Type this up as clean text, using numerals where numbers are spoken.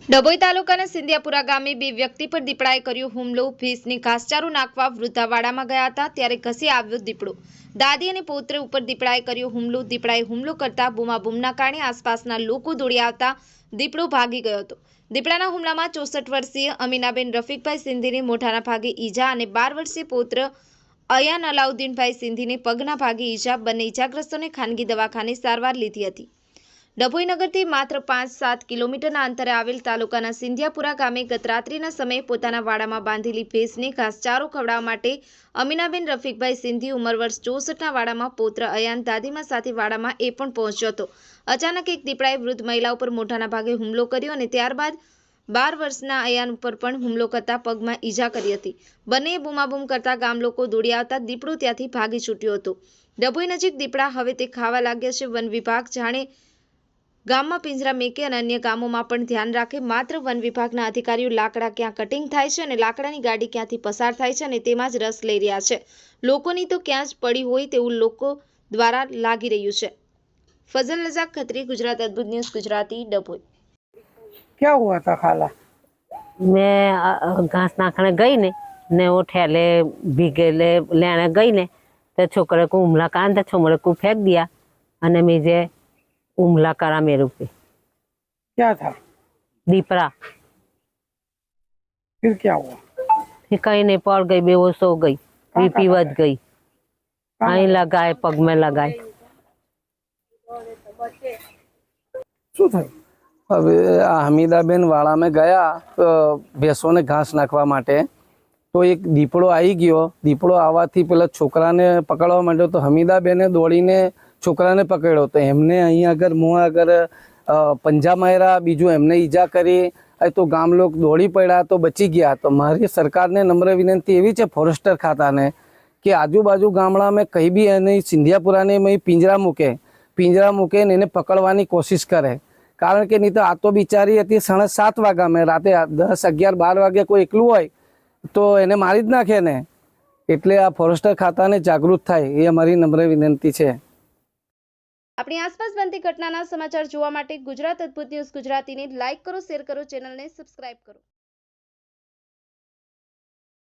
ડભોઈ તાલુકાના સિંધિયાપુરા ગામે બે વ્યક્તિ પર દીપડાએ કર્યો હુમલો। ભેંસને ઘાસચારો નાખવા વૃદ્ધાવાડામાં ગયા હતા ત્યારે ઘસી આવ્યો દીપડો। દાદી અને પૌત્ર ઉપર દીપડાએ કર્યો હુમલો। દીપડાએ હુમલો કરતા બૂમાબૂમના કારણે આસપાસના લોકો દોડી આવતા દીપડો ભાગી ગયો હતો। દીપડાના હુમલામાં 64 વર્ષીય અમીનાબેન રફીકભાઈ સિંધીને મોઢાના ભાગે ઈજા અને 12 વર્ષીય પૌત્ર અયાન અલાઉદ્દીનભાઈ સિંધીને પગના ભાગે ઈજા। બંને ઈજાગ્રસ્તોને ખાનગી દવાખાને સારવાર લીધી હતી। ડભોઈ નગરથી માત્ર 5-7 કિલોમીટરના અંતરે આવેલ તાલુકાના સિંધિયાપુરા ગામે ગત રાત્રિના સમયે પોતાના વાડામાં બાંધેલી ભેંસને ઘાસચારો ખવડાવવા માટે અમીનાબેન રફીકભાઈ સિંધી ઉંમર વર્ષ 64ના વાડામાં પૌત્ર અયાન દાદીમા સાથે વાડામાં એ પણ પહોંચ્યો હતો। અચાનક એક દીપડાએ વૃદ્ધ મહિલા ઉપર મોઢાના ભાગે હુમલો કર્યો અને ત્યારબાદ 12 વર્ષના અયાન ઉપર પણ હુમલો કરતા પગમાં ઈજા કરી હતી। બંનેએ બૂમાબૂમ કરતા ગામ લોકો દોડી આવતા દીપડો ત્યાંથી ભાગી છૂટ્યો હતો। ડભોઈ નજીક દીપડા હવે તે ખાવા લાગ્યા છે। વન વિભાગ જાણે ગામમાં પિંજરા મેકે અને અન્ય ગામોમાં પણ ધ્યાન રાખે। માત્ર વન વિભાગના અધિકારીઓ લાકડા ક્યાં કટિંગ થાય છે અને લાકડાની ગાડી ક્યાંથી પસાર થાય છે અને તેમાં જ રસ લઈ રહ્યા છે। લોકોની તો ક્યાં જ પડી હોય તેવું લોકો દ્વારા લાગી રહ્યું છે। ફઝલ રઝાક ખત્રી, ગુજરાત અદ્ભુત ન્યૂઝ ગુજરાતી, डभोई। क्या हुआ था खाला? मैं घास नाखने गई ने वो ठेले भीगे लेने गई ने तो छोकरे को उमला कान तो छोकरे को फेंक दिया અને मुझे उमला करा मेरे पे। क्या था? दीपड़ा। फिर क्या हुआ? फिर कहीं नहीं पड़ गई, बेहोश हो गई, बीपी बढ़ गई, અહીં लगाए पग में लगाए। શું થયું? હવે આ હમીદાબેન વાડામાં ગયા ભેંસોને ઘાસ નાખવા માટે, તો એક દીપડો આવી ગયો। દીપડો આવવાથી પેલા છોકરાને પકડવા માંડ્યો તો હમીદાબેને દોડીને છોકરાને પકડ્યો તો એમને અહીં આગળ મોં આગળ પંજા માર્યા, બીજું એમને ઈજા કરી। તો ગામ લોકો દોડી પડ્યા તો બચી ગયા। તો મારી સરકારને નમ્ર વિનંતી એવી છે ફોરેસ્ટર ખાતાને કે આજુબાજુ ગામડામાં કંઈ બી એને સિંધિયાપુરાને પિંજરા મૂકે ને એને પકડવાની કોશિશ કરે। કારણ કે નહીં તો આ તો બિચારી હતી 7:30 વાગ્યામાં, રાતે 10, 11, 12 વાગે કોઈ એકલું હોય તો એને મારી જ નાખે ને। એટલે આ ફોરેસ્ટર ખાતાને જાગૃત થાય એ અમારી નમ્ર વિનંતી છે। આપણી આસપાસ બનતી ઘટનાના સમાચાર જોવા માટે ગુજરાત અદ્ભુત ન્યૂઝ ગુજરાતીને લાઇક કરો, શેર કરો, ચેનલને સબસ્ક્રાઇબ કરો।